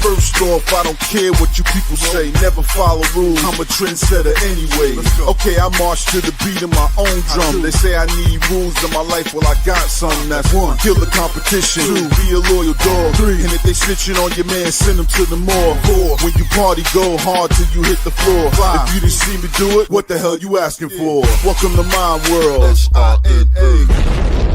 First off, I don't care what you people say. Never follow rules. I'm a trendsetter anyway. Okay, I march to the beat of my own drum. They say I need rules in my life. Well, I got some. That's one. Kill the competition. Two. Be a loyal dog. Three. And if they snitching on your man, send them to the morgue. Four. When you party, go hard till you hit the floor. Five. If you didn't see me do it, what the hell you asking for? Welcome to my world. SRNA.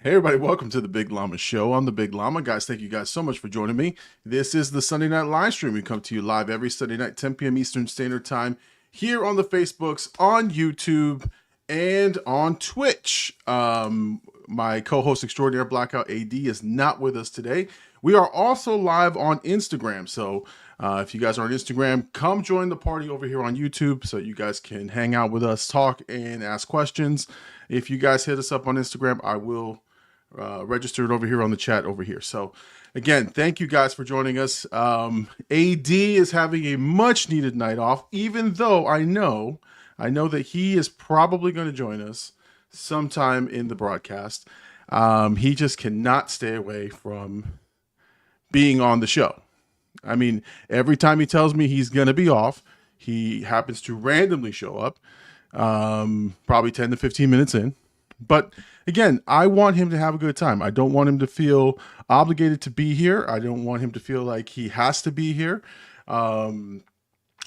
Hey everybody, welcome to the Big Llama Show. I'm the Big Llama. Guys, thank you guys so much for joining me. This is the Sunday night live stream. We come to you live every Sunday night, 10 p.m. Eastern Standard Time, here on the Facebooks, on YouTube, and on Twitch. My co-host extraordinaire, Blackout AD, is not with us today. We are also live on Instagram. So if you guys are on Instagram, come join the party over here on YouTube so you guys can hang out with us, talk, and ask questions. If you guys hit us up on Instagram, I will register it over here on the chat over here. So again, thank you guys for joining us. AD is having a much needed night off, even though I know that he is probably going to join us sometime in the broadcast. He just cannot stay away from being on the show. I mean, every time he tells me he's going to be off, he happens to randomly show up, probably 10 to 15 minutes in. But again, I want him to have a good time. I don't want him to feel obligated to be here. I don't want him to feel like he has to be here. I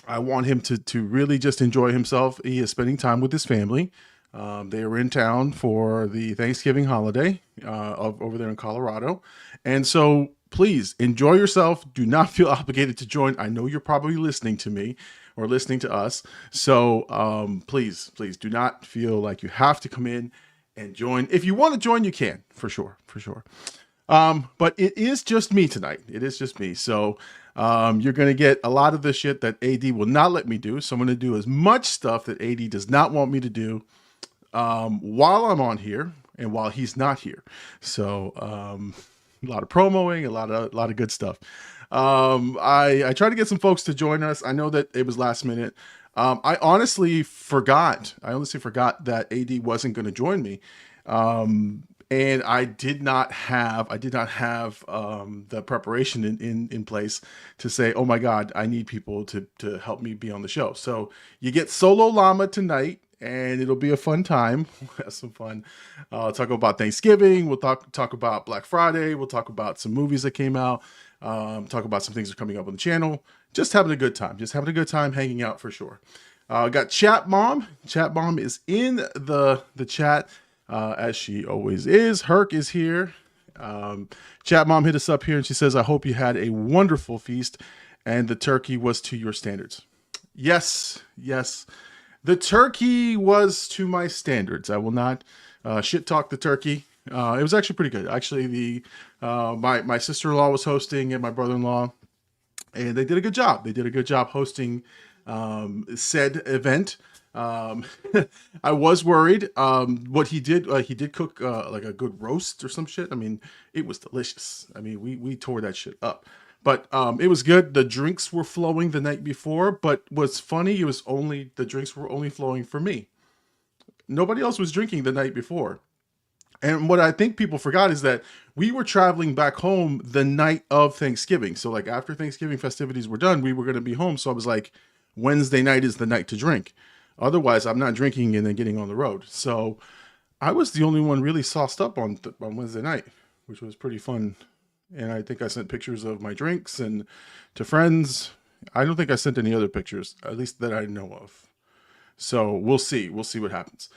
want him to really just enjoy himself. He is spending time with his family. They are in town for the Thanksgiving holiday over there in Colorado. And so please enjoy yourself. Do not feel obligated to join. I know you're probably listening to me or listening to us. So please do not feel like you have to come in and join. If you want to join, you can, for sure. But it is just me tonight. It is just me. So you're going to get a lot of the shit that AD will not let me do. So I'm going to do as much stuff that AD does not want me to do while I'm on here and while he's not here. So a lot of promoing, a lot of good stuff. I tried to get some folks to join us. I know that it was last minute. I honestly forgot that AD wasn't going to join me. And I did not have the preparation in place to say, oh my God, I need people to help me be on the show. So you get Solo Llama tonight, and it'll be a fun time. We'll have some fun. Talk about Thanksgiving. We'll talk about Black Friday. We'll talk about some movies that came out. Talk about some things that are coming up on the channel. Just having a good time. Hanging out for sure. Got Chat Mom. Chat Mom is in the chat. As she always is. Herc is here. Chat Mom hit us up here and she says, I hope you had a wonderful feast and the turkey was to your standards. Yes. The turkey was to my standards. I will not shit talk the turkey. It was actually pretty good. Actually, my sister-in-law was hosting and my brother-in-law, and they did a good job. They did a good job hosting said event. I was worried. What he did cook like a good roast or some shit. I mean, it was delicious. I mean, we tore that shit up. But it was good. The drinks were flowing the night before, but what's funny, the drinks were only flowing for me. Nobody else was drinking the night before. And what I think people forgot is that we were traveling back home the night of Thanksgiving. So like after Thanksgiving festivities were done, we were going to be home. So I was like, Wednesday night is the night to drink. Otherwise, I'm not drinking and then getting on the road. So I was the only one really sauced up on Wednesday night, which was pretty fun. And I think I sent pictures of my drinks and to friends. I don't think I sent any other pictures, at least that I know of. So we'll see. We'll see what happens.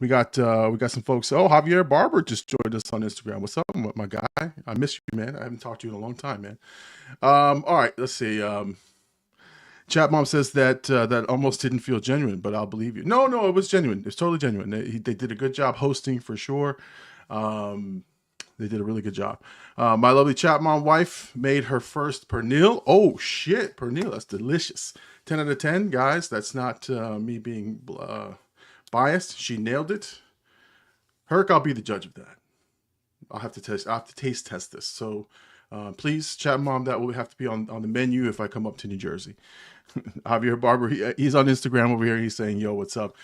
We got some folks. Oh, Javier Barber just joined us on Instagram. What's up, my guy? I miss you, man. I haven't talked to you in a long time, man. All right, let's see. Chat Mom says that almost didn't feel genuine, but I'll believe you. No, it was genuine. It's totally genuine. They did a good job hosting for sure. They did a really good job. My lovely Chat Mom wife made her first pernil. Oh shit, pernil. That's delicious. 10 out of 10, guys. That's not me being biased. She nailed it. Herc, I'll be the judge of that. I'll have to taste test this. So please, Chat Mom, that will have to be on the menu if I come up to New Jersey. Javier Barber, he's on Instagram over here. He's saying, yo, what's up?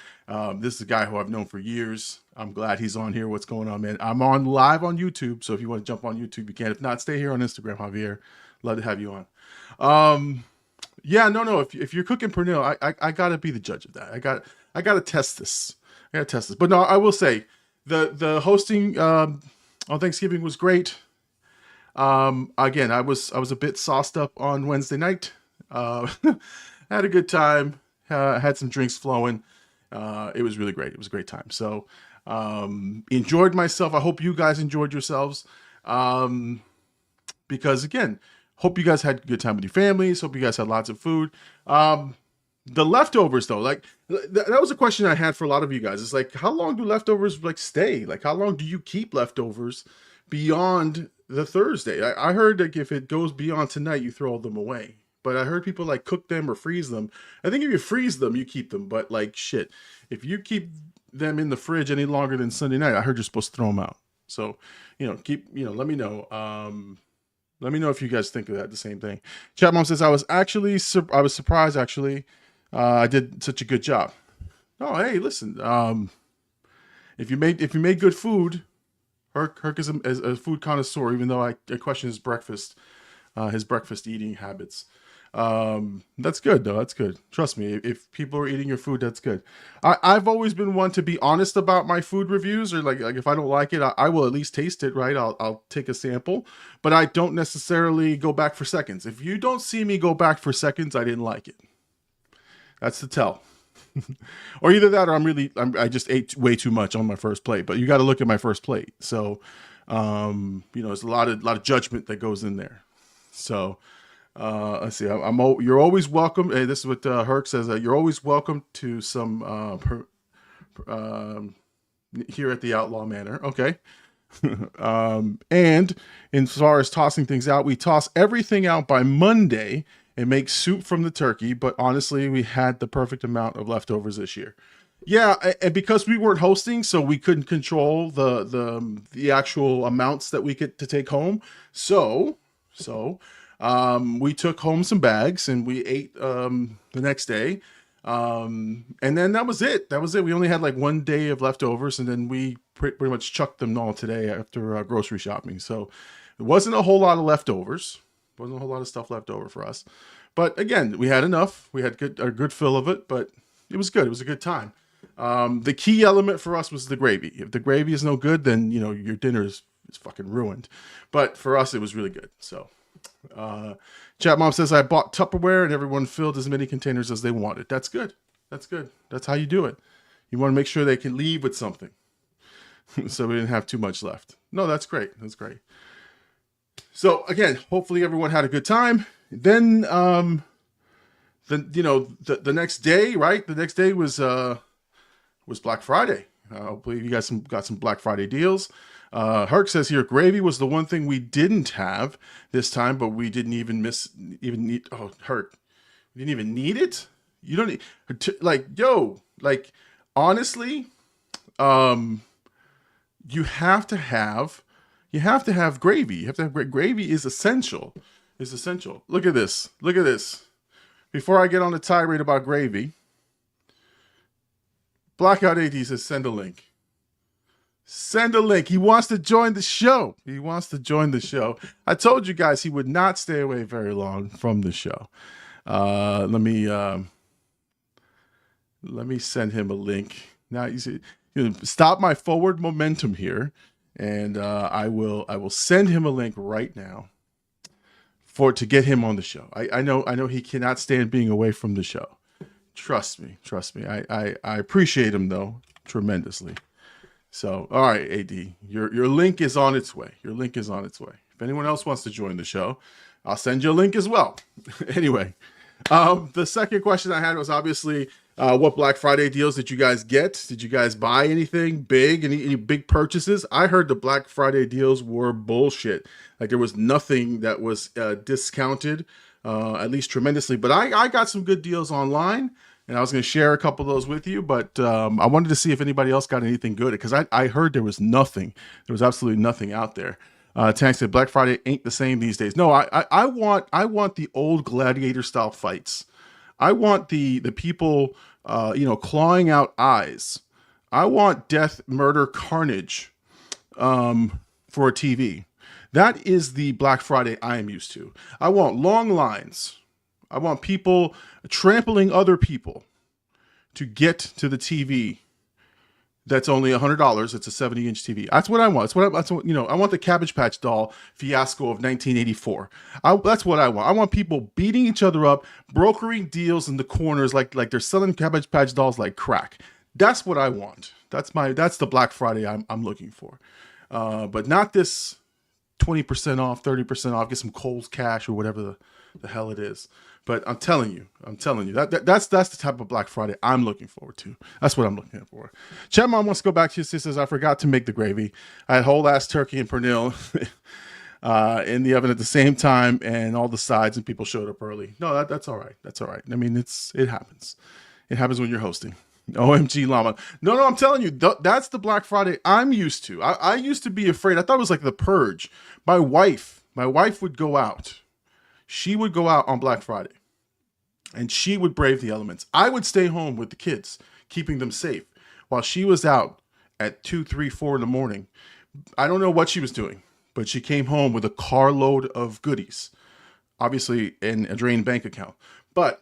This is a guy who I've known for years. I'm glad he's on here. What's going on, man? I'm on live on YouTube. So if you want to jump on YouTube, you can. If not, stay here on Instagram, Javier. Love to have you on. Yeah, no. If you're cooking pernil, I gotta be the judge of that. I gotta test this. But no, I will say the hosting on Thanksgiving was great. Again, I was a bit sauced up on Wednesday night. Had a good time. Had some drinks flowing. It was really great. It was a great time. So enjoyed myself. I hope you guys enjoyed yourselves. Because again, hope you guys had a good time with your families. Hope you guys had lots of food. The leftovers though, like that was a question I had for a lot of you guys. It's like, how long do leftovers like stay? Like, how long do you keep leftovers beyond the Thursday? I heard that if it goes beyond tonight, you throw them away. But I heard people like cook them or freeze them. I think if you freeze them, you keep them. But like shit, if you keep them in the fridge any longer than Sunday night, I heard you're supposed to throw them out. So, let me know. Let me know if you guys think of that, the same thing. Chat Mom says, I was surprised actually. I did such a good job. Oh, hey, listen. If you made good food, Herc is a food connoisseur, even though I question his breakfast eating habits. That's good though. That's good. Trust me. If people are eating your food, that's good. I've always been one to be honest about my food reviews, or like if I don't like it, I will at least taste it, right? I'll take a sample, but I don't necessarily go back for seconds. If you don't see me go back for seconds, I didn't like it. That's the tell. Or either that, or I just ate way too much on my first plate. But you got to look at my first plate. So, there's a lot of judgment that goes in there. So, let's see. You're always welcome. Hey, this is what Herc says. You're always welcome to some here at the Outlaw Manor. Okay. And as far as tossing things out, we toss everything out by Monday and make soup from the turkey. But honestly, we had the perfect amount of leftovers this year. Yeah, and because we weren't hosting, so we couldn't control the actual amounts that we get to take home. So we took home some bags and we ate the next day. And then that was it. We only had like one day of leftovers, and then we pretty much chucked them all today after grocery shopping. So it wasn't a whole lot of leftovers. Wasn't a whole lot of stuff left over for us. But again, we had enough. We had a good fill of it, but it was good. It was a good time. The key element for us was the gravy. If the gravy is no good, then your dinner is fucking ruined. But for us, it was really good. So Chat Mom says, I bought Tupperware and everyone filled as many containers as they wanted. That's good. That's good. That's how you do it. You want to make sure they can leave with something. So we didn't have too much left. No, that's great. That's great. So again, hopefully everyone had a good time. Then, the next day, right? The next day was Black Friday. Hopefully you guys got some Black Friday deals. Herc says here, gravy was the one thing we didn't have this time, but we didn't even need. Oh, Herc, we didn't even need it. You don't need, honestly, you have to have gravy. You have to have gravy is essential. Is essential. Look at this. Look at this. Before I get on the tirade about gravy, Blackout AD says send a link. Send a link. He wants to join the show. He wants to join the show. I told you guys he would not stay away very long from the show. Let me send him a link. Now you see, stop my forward momentum here, and I will send him a link right now to get him on the show. I know he cannot stand being away from the show. Trust me. I appreciate him though tremendously. So, all right, AD, your link is on its way. Your link is on its way. If anyone else wants to join the show, I'll send you a link as well. Anyway, the second question I had was obviously, what Black Friday deals did you guys get? Did you guys buy anything big? Any big purchases? I heard the Black Friday deals were bullshit. Like there was nothing that was discounted, at least tremendously. But I got some good deals online, and I was going to share a couple of those with you. But I wanted to see if anybody else got anything good, because I heard there was nothing. There was absolutely nothing out there. Tank said Black Friday ain't the same these days. No, I want the old gladiator style fights. I want the people, clawing out eyes. I want death, murder, carnage for a TV. That is the Black Friday I am used to. I want long lines. I want people trampling other people to get to the TV. That's only $100. It's a 70-inch TV. That's what I want. I want the Cabbage Patch Doll fiasco of 1984. That's what I want. I want people beating each other up, brokering deals in the corners like they're selling Cabbage Patch Dolls like crack. That's what I want. That's the Black Friday I'm looking for. But not this 20% off, 30% off, get some Kohl's Cash or whatever the hell it is. But I'm telling you, that's the type of Black Friday I'm looking forward to. That's what I'm looking for. Chat Mom wants to go back to you. She says, I forgot to make the gravy. I had whole ass turkey and pernil in the oven at the same time, and all the sides, and people showed up early. No, that's all right. That's all right. I mean, it happens. It happens when you're hosting. OMG Llama. No, I'm telling you, that's the Black Friday I'm used to. I used to be afraid. I thought it was like The Purge. My wife would go out. She would go out on Black Friday, and she would brave the elements. I would stay home with the kids, keeping them safe, while she was out at 2, 3, 4 in the morning. I don't know what she was doing, but she came home with a carload of goodies, obviously in a drained bank account. But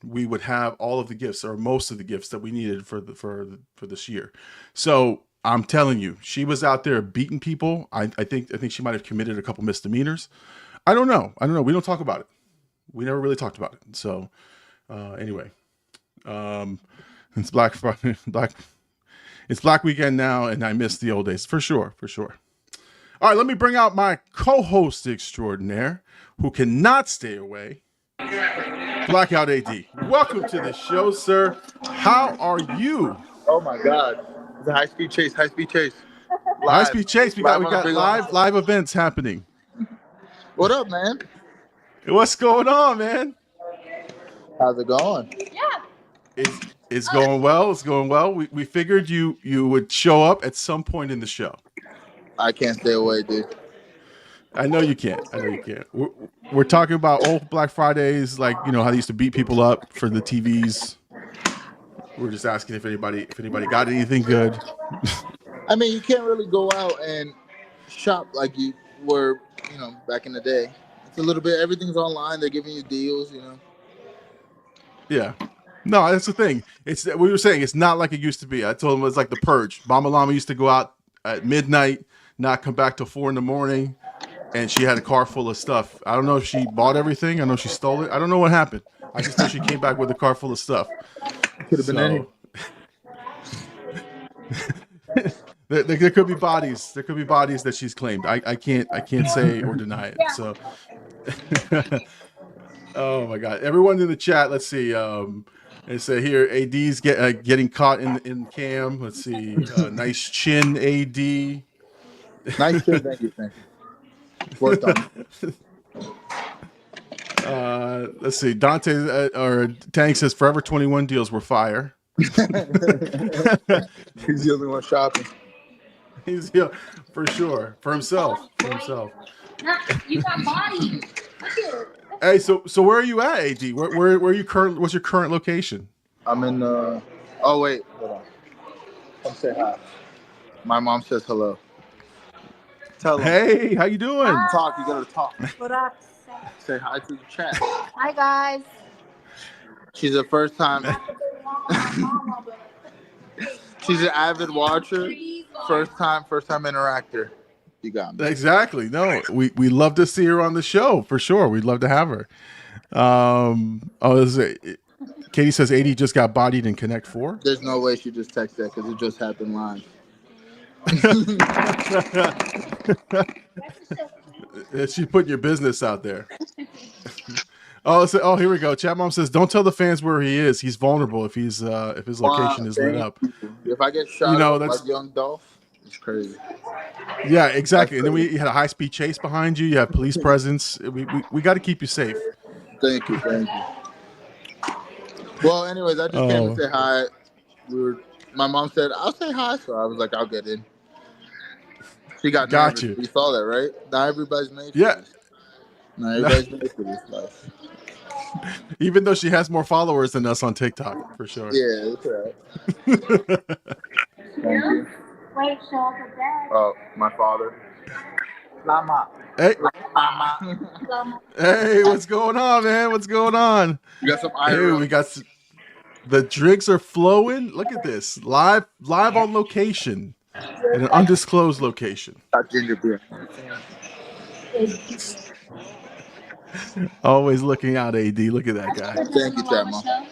we would have all of the gifts, or most of the gifts that we needed for this year. So I'm telling you, she was out there beating people. I think she might have committed a couple misdemeanors. I don't know. We don't talk about it. We never really talked about it. So anyway, it's Black Friday, it's Black Weekend now, and I miss the old days for sure. All right, let me bring out my co-host extraordinaire, who cannot stay away. Blackout AD, welcome to the show, sir. How are you? Oh my God, it's a high-speed chase. High-speed chase. We got live events happening. What up, man? What's going on, man? How's it going? Yeah. It's going well. It's going well. We figured you would show up at some point in the show. I can't stay away, dude. I know you can't. We're talking about old Black Fridays, like, how they used to beat people up for the TVs. We're just asking if anybody got anything good. I mean, you can't really go out and shop like you were, back in the day. It's a little bit, everything's online. They're giving you deals, Yeah. No, that's the thing. It's we were saying it's not like it used to be. I told him it was like The Purge. Mama Llama used to go out at midnight, not come back till 4 a.m, and she had a car full of stuff. I don't know if she bought everything. I know she stole it. I don't know what happened. I just know she came back with a car full of stuff. Could have been any. There could be bodies. There could be bodies that she's claimed. I can't say or deny it. So, oh my God! Everyone in the chat. Let's see. They say here, AD's getting caught in cam. Let's see. Nice chin, AD. Nice chin. Thank you. Worked on. Let's see. Dante or Tank says Forever 21 deals were fire. He's the only one shopping. He's for sure for himself. You got body. Hey, so where are you at, AD? Where are you current? What's your current location? I'm in. Oh wait, hold on. Come say hi. My mom says hello. Tell them. Hey, how you doing? Talk. You gotta talk. What up? Say hi to the chat. Hi guys. She's a first time. She's an avid watcher. First time interactor. You got me. Exactly. No, we love to see her on the show for sure. We'd love to have her. Katie says 80 just got bodied in Connect 4. There's no way she just texted that because it just happened live. She's putting your business out there. Oh, here we go. Chat Mom says, "Don't tell the fans where he is. He's vulnerable if his location is lit up." If I get shot, that's like Young Dolph. It's crazy. Yeah, exactly. And then we had a high-speed chase behind you. You have police presence. We got to keep you safe. Thank you. Well, anyways, I just came to say hi. My mom said I'll say hi, so I was like, I'll get in. She got nervous. You. You saw that, right? Not everybody's made for this. Not everybody's made for this life. Even though she has more followers than us on TikTok, for sure. Yeah, that's right. Thank you. Wait, show up again. Oh, my father. Llama. Hey, Llama. hey, what's going on, man? What's going on? You got some Hey, IRL. we got the drinks are flowing. Look at this, live on location in an undisclosed location. Got ginger beer. Always looking out, AD. Look at that guy. Thank you, Chapman.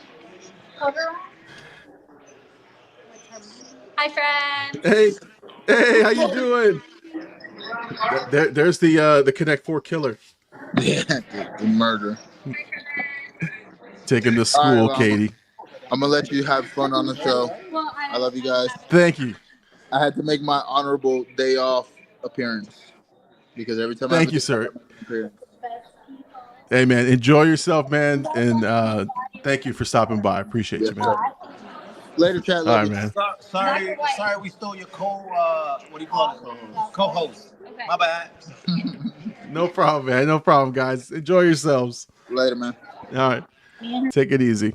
Hi, friend. Hey, how you doing? There's the Connect 4 killer. Yeah, the murder. Take him to school, All right, well, Katie. I'm gonna let you have fun on the show. I love you guys. Thank you. I had to make my honorable day off appearance because every time. Thank you, sir. Hey, man, enjoy yourself, man, and thank you for stopping by. I appreciate you, man. Later, chat. All Love right, you. man. Sorry, we stole your what do you call it? Co-host. Okay. My bad. No problem, man. No problem, guys. Enjoy yourselves. Later, man. All right. Take it easy.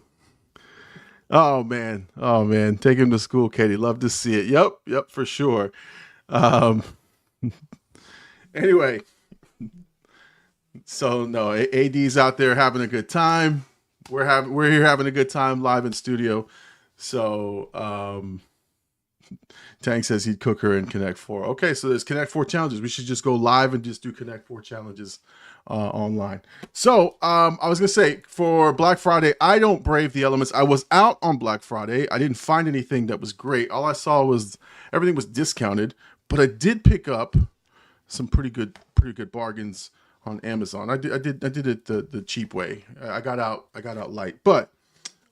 Oh, man. Take him to school, Katie. Love to see it. Yep, for sure. Anyway. So, no, AD's out there having a good time. We're here having a good time live in studio. So, Tank says he'd cook her in Connect 4. Okay, so there's Connect 4 challenges. We should just go live and just do Connect 4 challenges online. So I was gonna say, for Black Friday, I don't brave the elements. I was out on Black Friday. I didn't find anything that was great. All I saw was everything was discounted, but I did pick up some pretty good bargains on Amazon. I did it the cheap way. I got out light, but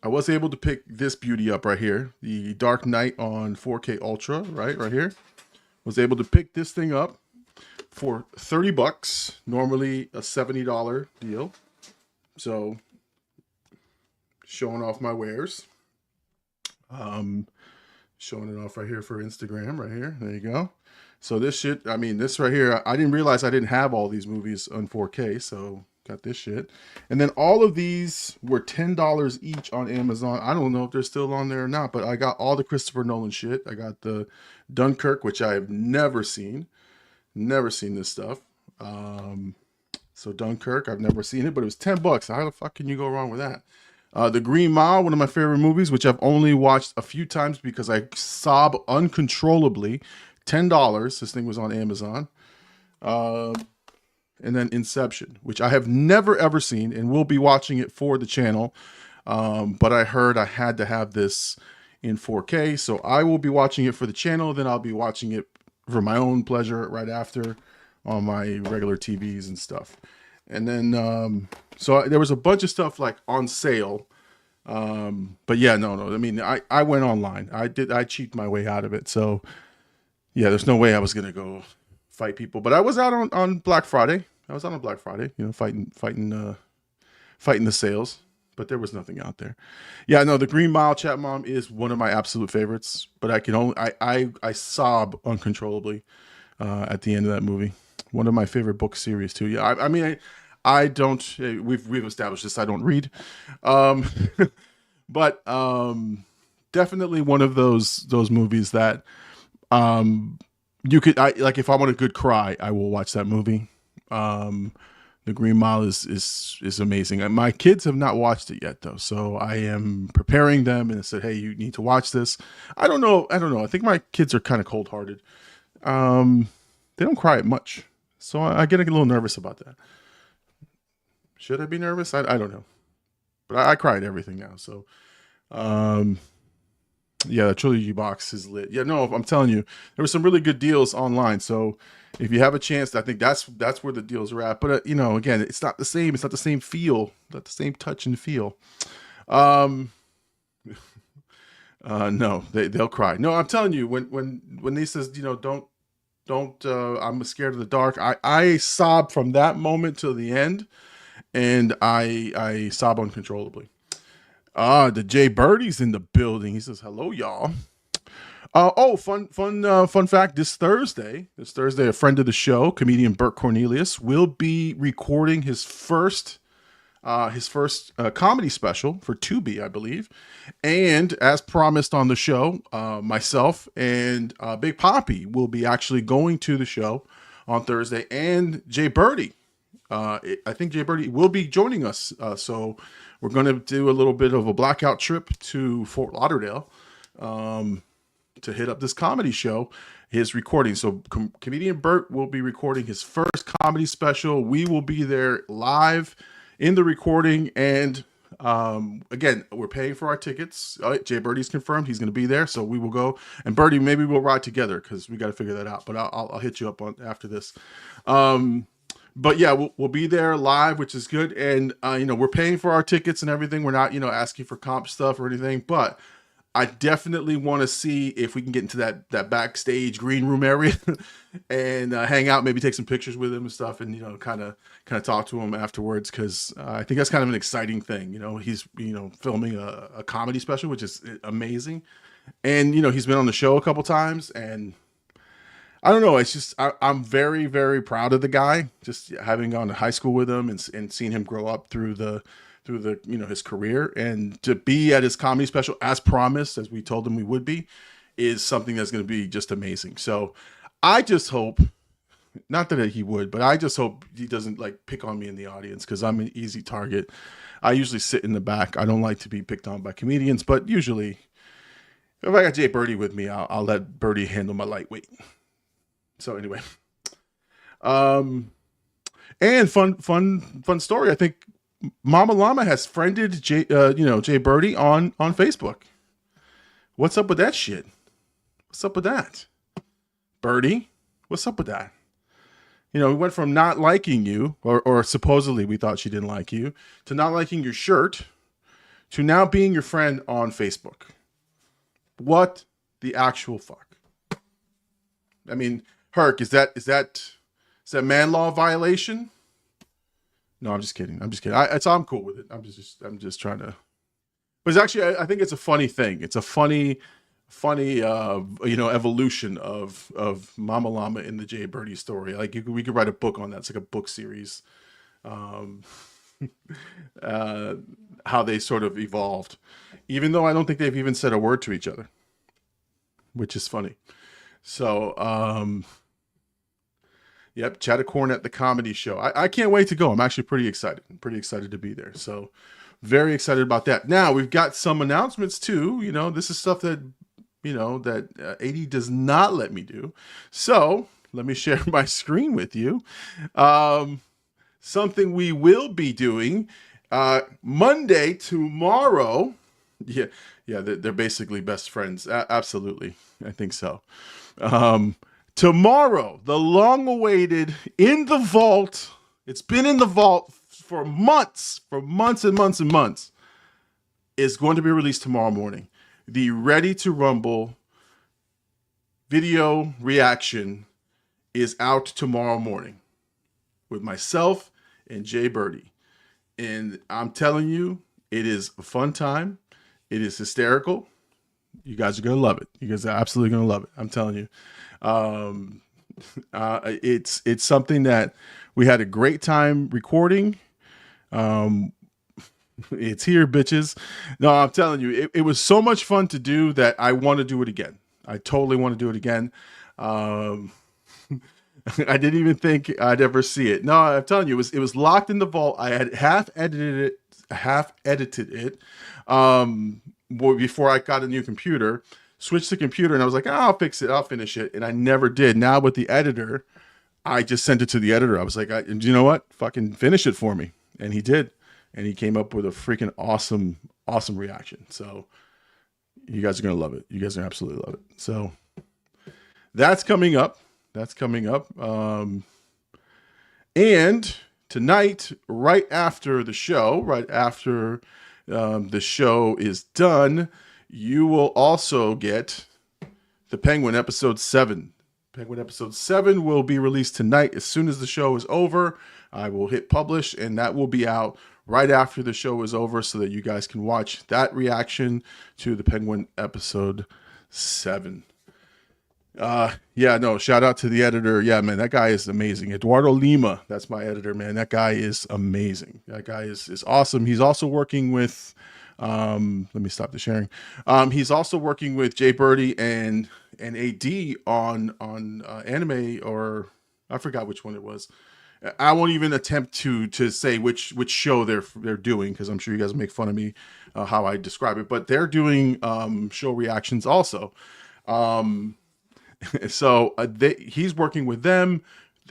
I was able to pick this beauty up right here, the Dark Knight on 4K Ultra, right here. Was able to pick this thing up for $30, normally a $70 deal. So, showing off my wares. Showing it off right here for Instagram, right here. There you go. So this right here, I didn't realize I didn't have all these movies on 4K, so got this shit. And then all of these were $10 each on Amazon. I don't know if they're still on there or not, but I got all the Christopher Nolan shit. I got the Dunkirk, which I have never seen this stuff. So Dunkirk, I've never seen it, but it was $10. How the fuck can you go wrong with that? The Green Mile, one of my favorite movies, which I've only watched a few times because I sob uncontrollably. $10. This thing was on Amazon. And then Inception, which I have never ever seen and will be watching it for the channel. But I heard I had to have this in 4K, so I will be watching it for the channel. Then I'll be watching it for my own pleasure right after on my regular TVs and stuff. And then so there was a bunch of stuff like on sale. But yeah, no. I mean, I went online. I cheaped my way out of it. So yeah, there's no way I was gonna go fight people. But I was out on Black Friday. I was out on Black Friday, fighting the sales. But there was nothing out there. Yeah, no, the Green Mile, Chat Mom, is one of my absolute favorites. But I sob uncontrollably at the end of that movie. One of my favorite book series too. Yeah, I don't. We've established this. I don't read, but definitely one of those movies that you could. Like if I want a good cry, I will watch that movie. The Green Mile is amazing. And my kids have not watched it yet though, so I am preparing them and said, hey, you need to watch this. I don't know. I think my kids are kind of cold-hearted. They don't cry much, so I get a little nervous about that. Should I be nervous? I don't know, but I cry at everything now. So, yeah, the trilogy box is lit. Yeah, no, I'm telling you, there were some really good deals online. So if you have a chance, I think that's where the deals are at. But again, it's not the same. It's not the same feel, not the same touch and feel. No, they'll cry. No, I'm telling you, when he says, don't. I'm scared of the dark. I sob from that moment till the end, and I sob uncontrollably. The Jay Birdie's in the building. He says, hello, y'all. Fun fact. This Thursday, a friend of the show, comedian Burt Cornelius, will be recording his first his first comedy special for Tubi, I believe. And as promised on the show, myself and Big Poppy will be actually going to the show on Thursday, and Jay Birdie. I think Jay Birdie will be joining us. So we're going to do a little bit of a blackout trip to Fort Lauderdale to hit up this comedy show, his recording. So comedian Bert will be recording his first comedy special. We will be there live in the recording. And again, we're paying for our tickets. Jay Birdie's confirmed he's going to be there. So we will go. And Birdie, maybe we'll ride together because we got to figure that out. But I'll hit you up on after this. But yeah, we'll be there live, which is good. And, we're paying for our tickets and everything. We're not, asking for comp stuff or anything, but I definitely want to see if we can get into that backstage green room area and hang out, maybe take some pictures with him and stuff. And, kind of talk to him afterwards. Cause I think that's kind of an exciting thing. He's, filming a comedy special, which is amazing. And, he's been on the show a couple times, and I don't know. It's just, I'm very, very proud of the guy, just having gone to high school with him and seeing him grow up through the, his career, and to be at his comedy special as promised, as we told him we would be, is something that's going to be just amazing. So I just hope, not that he would, but I just hope he doesn't pick on me in the audience, because I'm an easy target. I usually sit in the back. I don't like to be picked on by comedians, but usually if I got Jay Birdie with me, I'll let Birdie handle my lightweight. So anyway, and fun story. I think Mama Llama has friended Jay Birdie on Facebook. What's up with that shit? What's up with that, Birdie? What's up with that? We went from not liking you, or supposedly we thought she didn't like you, to not liking your shirt, to now being your friend on Facebook. What the actual fuck? I mean, Herc, is that man law violation? No, I'm just kidding. I'm cool with it. I'm just trying to. But it's actually, I think it's a funny thing. It's a funny, evolution of Mama Llama in the Jay Birdie story. We could write a book on that. It's like a book series. How they sort of evolved, even though I don't think they've even said a word to each other, which is funny. So, yep, Chattacorn at the comedy show. I can't wait to go. I'm actually pretty excited. I'm pretty excited to be there. So, very excited about that. Now, we've got some announcements too. This is stuff that, that AD does not let me do. So, let me share my screen with you. Something we will be doing Monday, tomorrow. Yeah, they're basically best friends. Absolutely. I think so. Tomorrow, the long-awaited In the Vault, it's been in the vault for months and months, is going to be released tomorrow morning. The Ready to Rumble video reaction is out tomorrow morning with myself and Jay Birdie. And I'm telling you, it is a fun time. It is hysterical. You guys are going to love it. You guys are absolutely going to love it. I'm telling you. It's something that we had a great time recording. It's here, bitches. No, I'm telling you, it was so much fun to do that I want to do it again. I totally want to do it again. I didn't even think I'd ever see it. No, I'm telling you, it was locked in the vault. I had half edited it. Before I got a new computer, switched the computer, and I was like, I'll fix it. I'll finish it. And I never did. Now with the editor, I just sent it to the editor. I was like, you know what? Fucking finish it for me. And he did. And he came up with a freaking awesome reaction. So you guys are going to love it. You guys are going to absolutely love it. So that's coming up. And tonight, right after the show is done, you will also get the Penguin episode 7. Penguin episode 7 will be released tonight. As soon as the show is over, I will hit publish, and that will be out right after the show is over so that you guys can watch that reaction to the Penguin episode 7. Yeah, no, shout out to the editor. Yeah, man, that guy is amazing. Eduardo Lima, that's my editor, man. That guy is amazing. That guy is awesome. He's also working with, let me stop the sharing. He's also working with Jay Birdie and AD on anime, or I forgot which one it was. I won't even attempt to say which show they're doing, because I'm sure you guys make fun of me how I describe it. But they're doing show reactions also. So he's working with them.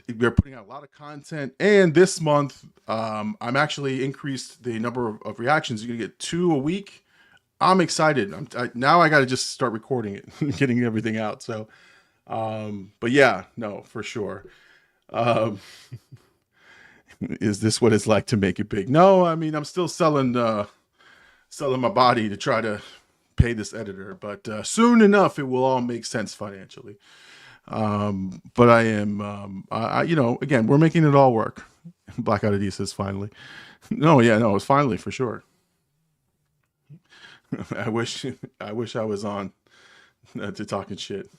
They're putting out a lot of content, and this month I'm actually increased the number of reactions. You're gonna get 2 a week. I'm excited. Now I got to just start recording it, getting everything out. So, but yeah, no, for sure. Is this what it's like to make it big? No, I mean, I'm still selling my body to try to pay this editor, but soon enough it will all make sense financially. But I am, again, we're making it all work. Blackout ID says finally. No, yeah, no, it's finally for sure. I wish I was on to talking shit.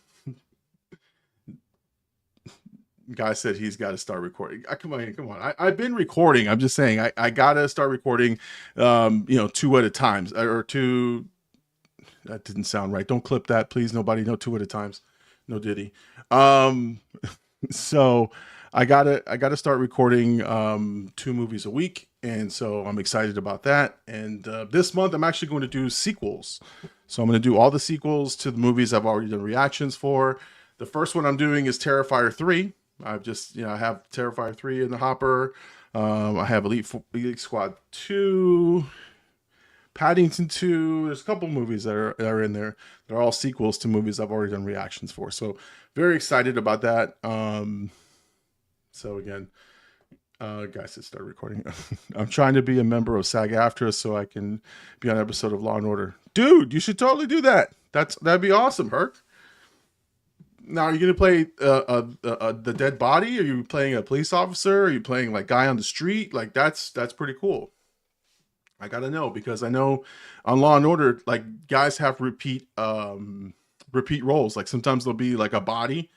Guy said he's got to start recording. Come on. I've been recording. I'm just saying I gotta start recording, 2 at a time, or 2. That didn't sound right. Don't clip that, please. Nobody. No 2 at a times. No Diddy. So I gotta start recording 2 movies a week, and so I'm excited about that. And this month I'm actually going to do sequels. So I'm going to do all the sequels to the movies I've already done reactions for. The first one I'm doing is Terrifier 3. I've just, I have Terrifier 3 in the hopper. I have Elite Squad 2, Paddington 2. There's a couple movies that are in there. They're all sequels to movies I've already done reactions for. So very excited about that. So again, guys, let's start recording. I'm trying to be a member of SAG-AFTRA so I can be on an episode of Law and Order. Dude, you should totally do that. That'd be awesome, Herc. Now, are you going to play the dead body? Are you playing a police officer? Are you playing like guy on the street? Like that's pretty cool. I got to know, because I know on Law and Order, like guys have repeat roles. Like sometimes there'll be like a body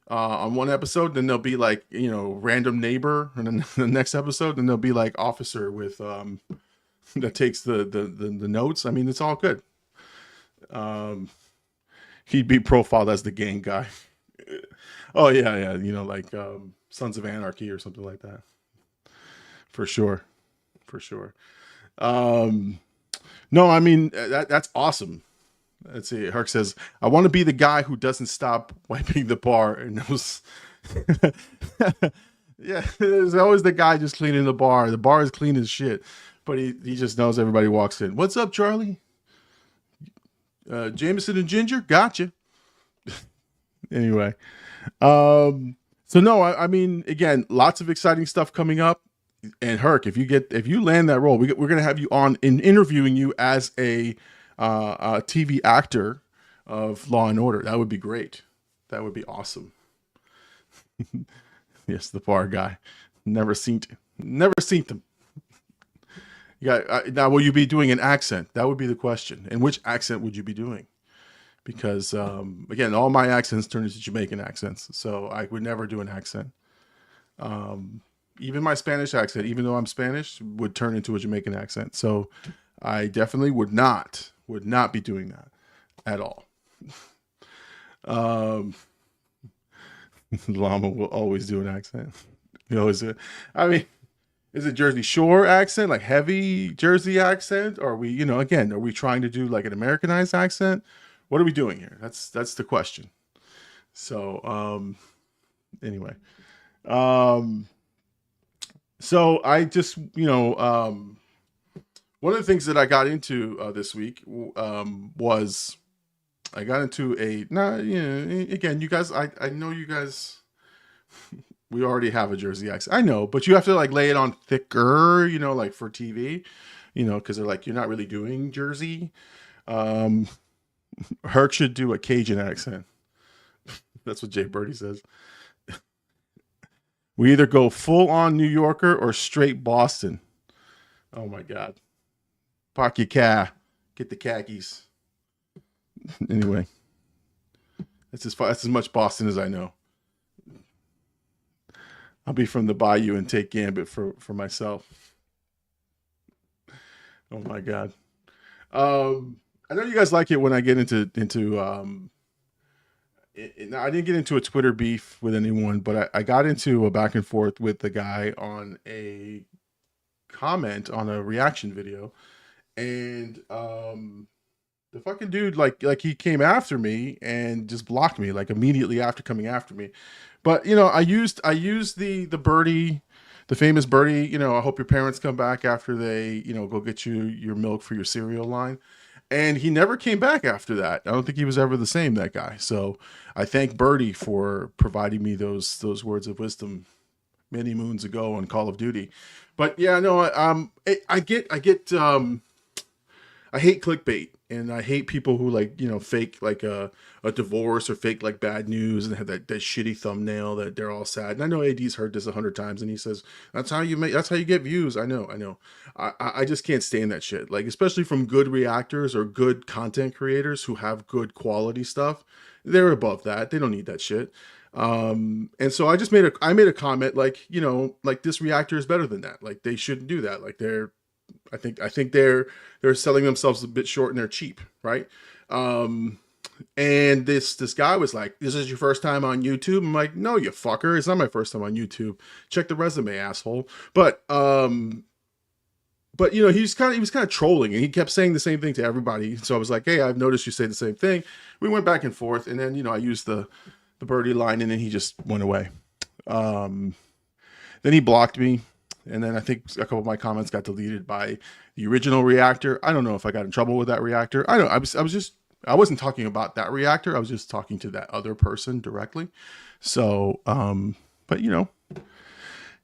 on one episode, then there'll be like, random neighbor, and then the next episode, then there'll be like officer with that takes the notes. I mean, it's all good. He'd be profiled as the gang guy. Oh yeah, like Sons of Anarchy or something like that. For sure. No, I mean that's awesome. Let's see. Herc says, "I want to be the guy who doesn't stop wiping the bar and knows." Yeah, there's always the guy just cleaning the bar. The bar is clean as shit, but he just knows everybody walks in. What's up, Charlie? Jameson and Ginger, gotcha. Anyway, so no, I mean, again, lots of exciting stuff coming up. And Herc, if you land that role, we're gonna have you on in interviewing you as a TV actor of Law and Order. That would be great. That would be awesome. Yes, the bar guy. Never seen them. Yeah. Now, will you be doing an accent? That would be the question. And which accent would you be doing? Because again, all my accents turn into Jamaican accents, so I would never do an accent. Even my Spanish accent, even though I'm Spanish, would turn into a Jamaican accent. So I definitely would not be doing that at all. Llama will always do an accent. He always do. I mean, is it Jersey Shore accent, like heavy Jersey accent? Or are we, again, are we trying to do like an Americanized accent? What are we doing here? That's the question. So, anyway, so I just, one of the things that I got into this week was I got into again, you guys, I know you guys, we already have a Jersey accent. I know, but you have to like lay it on thicker, like for TV, because they're like, you're not really doing Jersey. Herc should do a Cajun accent. That's what Jay Birdie says. We either go full on New Yorker or straight Boston. Oh my God. Park your car. Get the khakis. Anyway. That's as much Boston as I know. I'll be from the Bayou and take Gambit for myself. Oh my God. I know you guys like it when I get into I didn't get into a Twitter beef with anyone, but I got into a back and forth with the guy on a comment on a reaction video, and the fucking dude like he came after me and just blocked me like immediately after coming after me. But you know, I used the birdie, the famous birdie, you know, I hope your parents come back after they, you know, go get you your milk for your cereal line. And he never came back after that. I don't think he was ever the same, that guy. So I thank Birdie for providing me those words of wisdom many moons ago on Call of Duty. But yeah, no, I hate clickbait, and I hate people who like, you know, fake like a divorce or fake like bad news and have that shitty thumbnail that they're all sad. And I know AD's heard this 100 times, and he says that's how you get views. I know. I just can't stand that shit. Like, especially from good reactors or good content creators who have good quality stuff. They're above that. They don't need that shit. And so I just made a comment like, you know, like this reactor is better than that. Like they shouldn't do that. Like I think they're selling themselves a bit short and they're cheap, right? And this guy was like, "This is your first time on YouTube?" I'm like, "No, you fucker, it's not my first time on YouTube. Check the resume, asshole." But you know, he was kind of trolling, and he kept saying the same thing to everybody. So I was like, "Hey, I've noticed you say the same thing." We went back and forth, and then, you know, I used the birdie line, and then he just went away. Then he blocked me. And then I think a couple of my comments got deleted by the original reactor. I don't know if I got in trouble with that reactor. I don't. I wasn't talking about that reactor. I was just talking to that other person directly. So, but you know,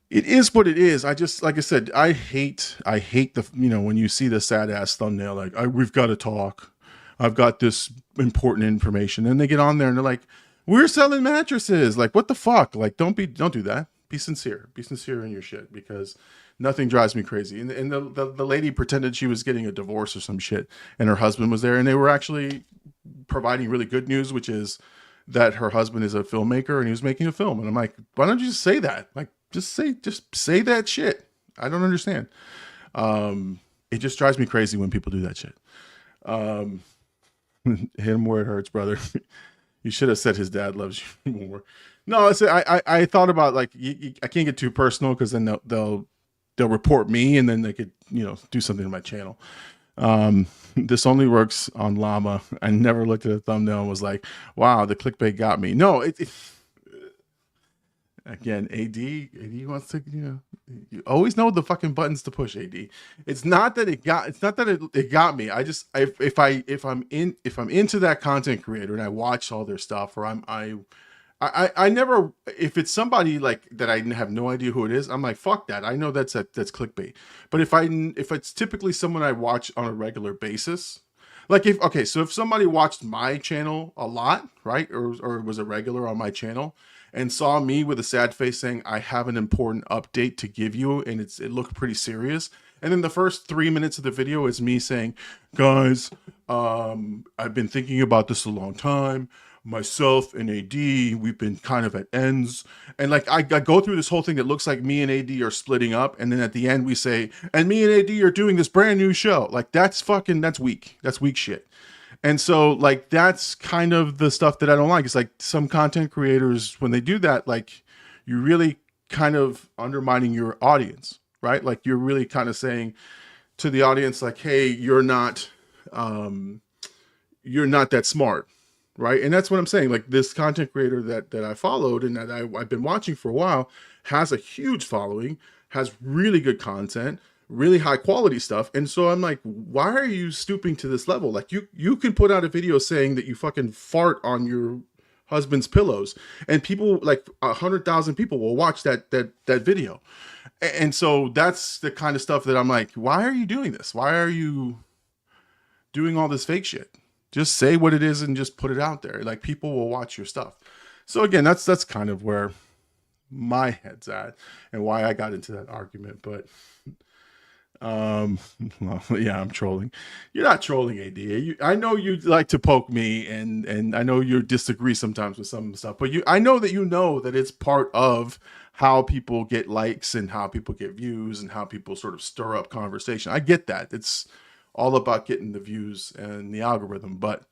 it is what it is. I just, like I said, I hate the, you know, when you see the sad ass thumbnail, like, we've got to talk. I've got this important information, and they get on there and they're like, "We're selling mattresses." Like, what the fuck? Like, don't do that. Be sincere in your shit, because nothing drives me crazy. And the lady pretended she was getting a divorce or some shit, and her husband was there, and they were actually providing really good news, which is that her husband is a filmmaker and he was making a film. And I'm like, why don't you just say that? Like, just say that shit. I don't understand. It just drives me crazy when people do that shit. Hit him where it hurts, brother. You should have said his dad loves you more. No, I thought about, like, I can't get too personal, because then they'll report me, and then they could, you know, do something to my channel. This only works on Llama. I never looked at a thumbnail and was like, "Wow, the clickbait got me." No, again, AD wants to, you know, you always know the fucking buttons to push, AD. It's not that it got me. I just, if I'm into that content creator and I watch all their stuff, or I never, if it's somebody like that I have no idea who it is, I'm like, fuck that. I know that's clickbait. But if it's typically someone I watch on a regular basis, like if somebody watched my channel a lot, right, or was a regular on my channel and saw me with a sad face saying, "I have an important update to give you," and it looked pretty serious, and then the first 3 minutes of the video is me saying, "Guys, I've been thinking about this a long time. Myself and AD, we've been kind of at ends." And like, I go through this whole thing that looks like me and AD are splitting up. And then at the end we say, "And me and AD are doing this brand new show." Like, that's weak. That's weak shit. And so, like, that's kind of the stuff that I don't like. It's like some content creators, when they do that, like, you're really kind of undermining your audience, right? Like, you're really kind of saying to the audience, like, "Hey, you're not that smart." Right. And that's what I'm saying. Like, this content creator that I followed and that I've been watching for a while has a huge following, has really good content, really high quality stuff. And so I'm like, why are you stooping to this level? Like, you can put out a video saying that you fucking fart on your husband's pillows, and people, like 100,000 people will watch that video. And so that's the kind of stuff that I'm like, why are you doing this? Why are you doing all this fake shit? Just say what it is and just put it out there. Like, people will watch your stuff. So again, that's kind of where my head's at and why I got into that argument. But Well, yeah, I'm trolling. You're not trolling, AD. I know you like to poke me, and I know you disagree sometimes with some stuff, but I know that it's part of how people get likes and how people get views and how people sort of stir up conversation. I get that. It's all about getting the views and the algorithm, but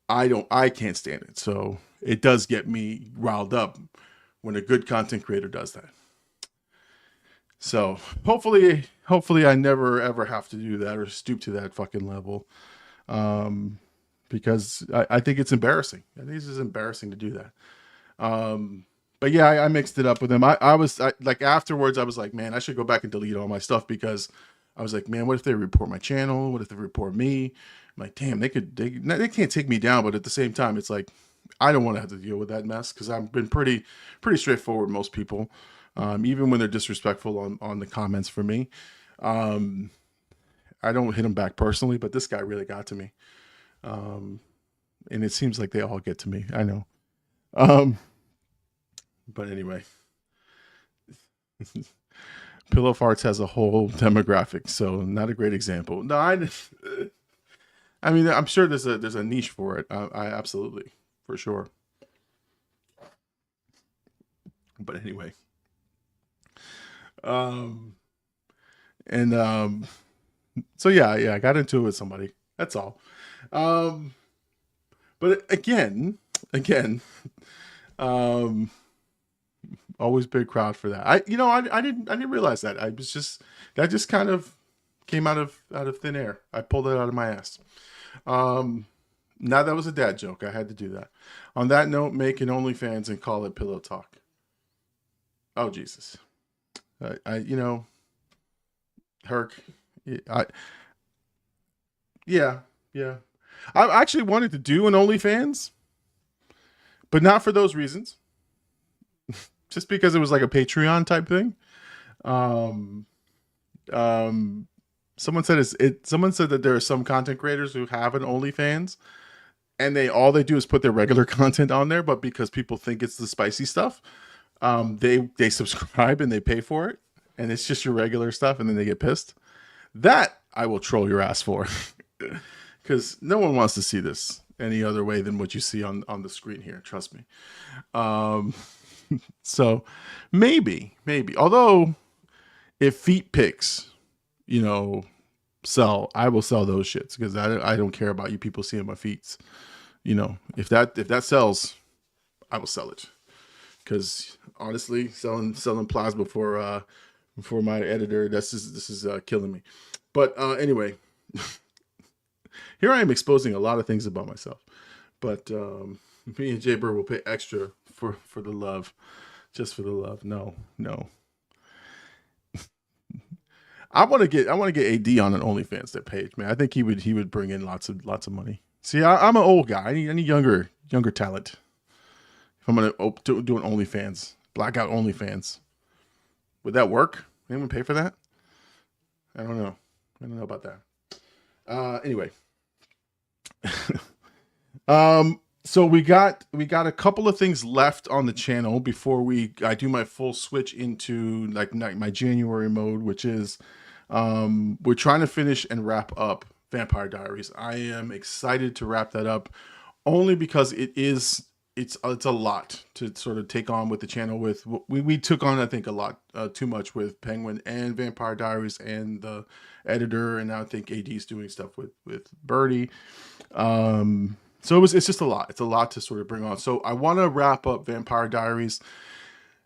I can't stand it. So it does get me riled up when a good content creator does that. So hopefully I never ever have to do that or stoop to that fucking level. Because I think it's embarrassing. I think it's just embarrassing to do that. But yeah, I mixed it up with him. Like afterwards, I was like, man, I should go back and delete all my stuff, because I was like, man, what if they report my channel? What if they report me? I'm like, damn, they can't take me down, but at the same time, it's like, I don't want to have to deal with that mess, because I've been pretty straightforward with most people, even when they're disrespectful on the comments for me. I don't hit them back personally, but this guy really got to me. And it seems like they all get to me. I know. But anyway, Pillow Farts has a whole demographic, so not a great example. No, I mean, I'm sure there's a niche for it. I absolutely, for sure. But anyway, so yeah, I got into it with somebody. That's all. But again, always big crowd for that. I didn't realize that. That just kind of came out of thin air. I pulled it out of my ass. Now that was a dad joke. I had to do that. On that note, make an OnlyFans and call it Pillow Talk. Oh Jesus. Herc. Yeah. I actually wanted to do an OnlyFans, but not for those reasons. Just because it was like a Patreon type thing. Someone said that there are some content creators who have an OnlyFans, and all they do is put their regular content on there, but because people think it's the spicy stuff, they subscribe and they pay for it, and it's just your regular stuff, and then they get pissed. That I will troll your ass for, because no one wants to see this any other way than what you see on the screen here. Trust me. So maybe, although if feet pics, sell, I will sell those shits, because I don't care about you people seeing my feet. If that sells, I will sell it, because honestly, selling plasma for my editor, this is killing me. But anyway, here I am exposing a lot of things about myself, but me and Jay Bird will pay extra for the love, just for the love. No. I want to get AD on an OnlyFans page, man. I think he would bring in lots of money. See, I'm an old guy. I need younger talent. If I'm gonna do an OnlyFans, blackout OnlyFans, would that work? Anyone pay for that? I don't know about that. Anyway, so we got a couple of things left on the channel before I do my full switch into like my January mode, which is we're trying to finish and wrap up Vampire Diaries. I am excited to wrap that up, only because it's a lot to sort of take on with the channel. We took on, I think, a lot too much with Penguin and Vampire Diaries and the editor, and now I think AD's doing stuff with Birdie. So it's just a lot. It's a lot to sort of bring on. So I want to wrap up Vampire Diaries,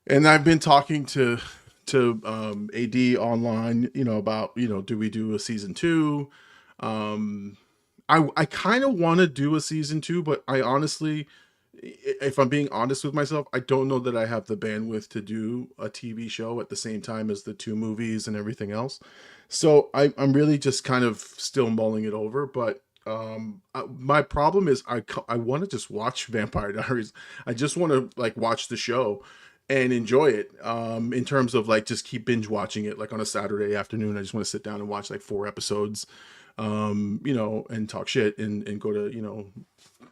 and I've been talking to AD online, about, do we do a season 2? I kind of want to do a season 2, but I honestly, if I'm being honest with myself, I don't know that I have the bandwidth to do a TV show at the same time as the 2 movies and everything else. So I'm really just kind of still mulling it over, but my problem is I want to just watch Vampire Diaries. I just want to like watch the show and enjoy it, in terms of like just keep binge watching it like on a Saturday afternoon. I just want to sit down and watch like 4 episodes, and talk shit and go to,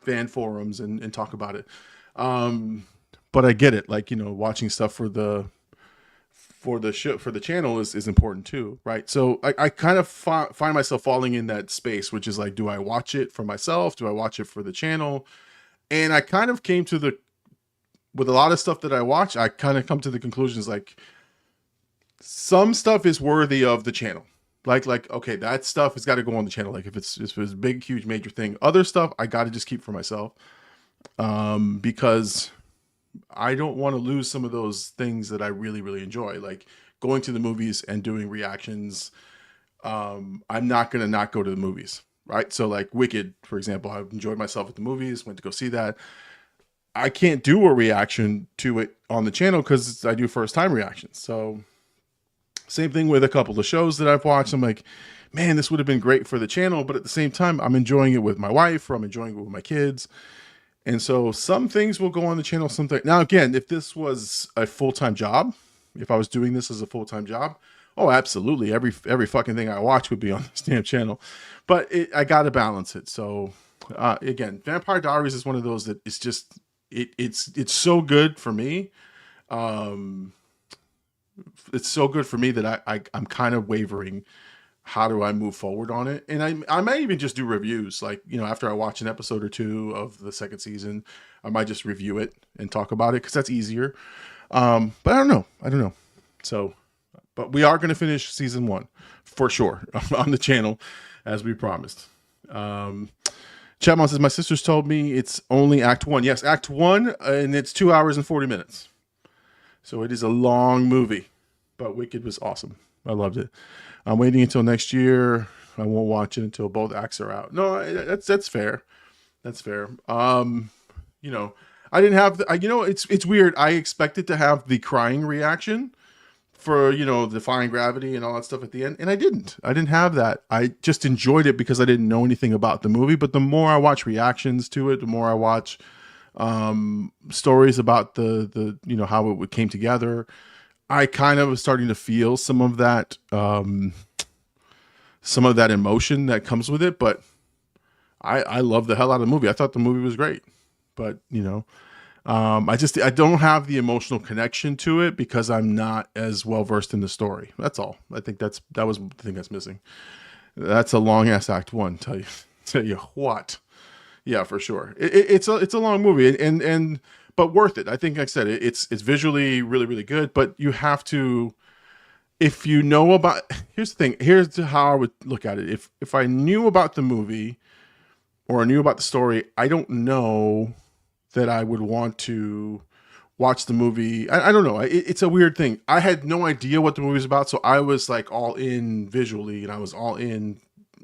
fan forums and talk about it. But I get it, like, watching stuff for for the show, for the channel is important too, right? So I kind of find myself falling in that space, which is like, do I watch it for myself? Do I watch it for the channel? And I kind of came to with a lot of stuff that I watch, I kind of come to the conclusions like some stuff is worthy of the channel. Like, okay, that stuff has got to go on the channel. Like if it's a big, huge, major thing, other stuff I got to just keep for myself. Because I don't want to lose some of those things that I really, really enjoy, like going to the movies and doing reactions. I'm not going to not go to the movies, right? So like Wicked, for example, I've enjoyed myself at the movies, went to go see that. I can't do a reaction to it on the channel because I do first time reactions. So same thing with a couple of shows that I've watched. I'm like, man, this would have been great for the channel. But at the same time, I'm enjoying it with my wife, or I'm enjoying it with my kids. And so some things will go on the channel. Something now, again, if this was a full-time job, if I was doing this as a full-time job, oh, absolutely. Every fucking thing I watch would be on this damn channel, but I got to balance it. So again, Vampire Diaries is one of those that it's just, it's so good for me. It's so good for me that I'm kind of wavering. How do I move forward on it? And I might even just do reviews. Like, you know, after I watch an episode or two of the second season, I might just review it and talk about it because that's easier. But I don't know. So, but we are going to finish season 1 for sure on the channel as we promised. Chatmon says, my sisters told me it's only act 1. Yes, act 1, and it's 2 hours and 40 minutes. So it is a long movie, but Wicked was awesome. I loved it. I'm waiting until next year. I won't watch it until both acts are out. No, that's fair. That's fair. You know, I didn't have you know, it's weird. I expected to have the crying reaction for, you know, Defying Gravity and all that stuff at the end, and I didn't have that. I just enjoyed it because I didn't know anything about the movie. But the more I watch reactions to it, the more I watch stories about the you know, how it came together, I kind of was starting to feel some of that emotion that comes with it. But I love the hell out of the movie. I thought the movie was great, but you know, I don't have the emotional connection to it because I'm not as well versed in the story. That's all. I think that was the thing that's missing. That's a long ass act 1. Tell you what. Yeah, for sure. It's a long movie and but worth it. I think, like I said, it's visually really, really good, but you have to, if you know about, here's the thing, here's how I would look at it. If I knew about the movie or I knew about the story, I don't know that I would want to watch the movie. I don't know. It's a weird thing. I had no idea what the movie was about, so I was like all in visually and I was all in,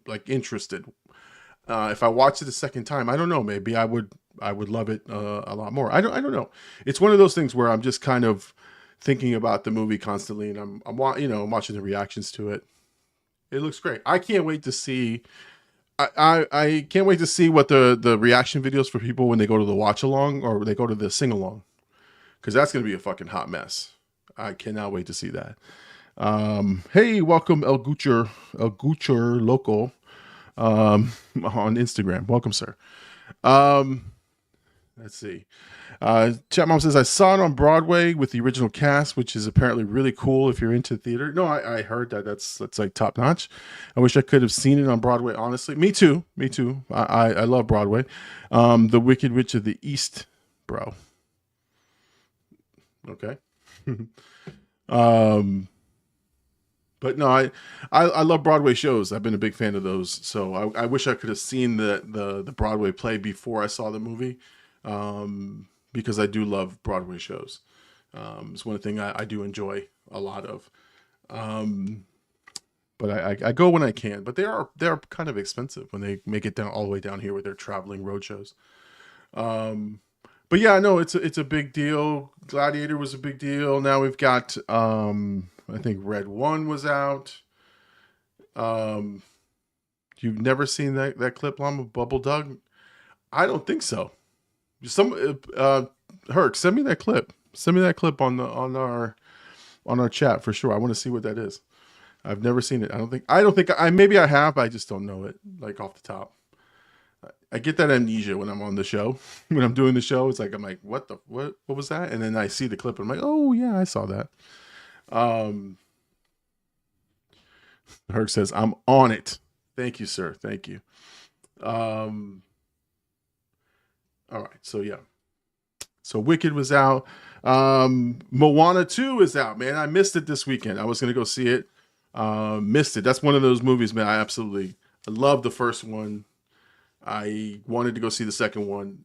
like, interested. If I watched it a second time, I don't know, maybe I would love it a lot more. I don't know. It's one of those things where I'm just kind of thinking about the movie constantly, and I'm watching the reactions to it. It looks great. I can't wait to see. I can't wait to see what the reaction videos for people when they go to the watch along or they go to the sing along, because that's gonna be a fucking hot mess. I cannot wait to see that. Hey, welcome El Gucher Local on Instagram. Welcome, sir. Let's see. Chat Mom says, I saw it on Broadway with the original cast, which is apparently really cool if you're into theater. No, I heard that that's like top notch. I wish I could have seen it on Broadway, honestly. Me too. I love Broadway. The Wicked Witch of the East, bro. Okay. But no, I love Broadway shows. I've been a big fan of those. So I wish I could have seen the Broadway play before I saw the movie, because I do love Broadway shows. It's one thing I do enjoy a lot of. But I go when I can. But they're kind of expensive when they make it down all the way down here with their traveling road shows. But yeah, no, it's a big deal. Gladiator was a big deal. Now we've got I think Red 1 was out. You've never seen that clip, Llama, Bubble Doug? I don't think so. Herc, send me that clip. Send me that clip on our chat for sure. I want to see what that is. I've never seen it. I don't think maybe I have, but I just don't know it like off the top. I get that amnesia when I'm on the show. When I'm doing the show, it's like I'm like, what was that? And then I see the clip and I'm like, oh yeah, I saw that. Herc says, I'm on it. Thank you, sir. Thank you. All right. So yeah. So Wicked was out. Moana 2 is out, man. I missed it this weekend. I was going to go see it. Missed it. That's one of those movies, man. I love the first one. I wanted to go see the second one.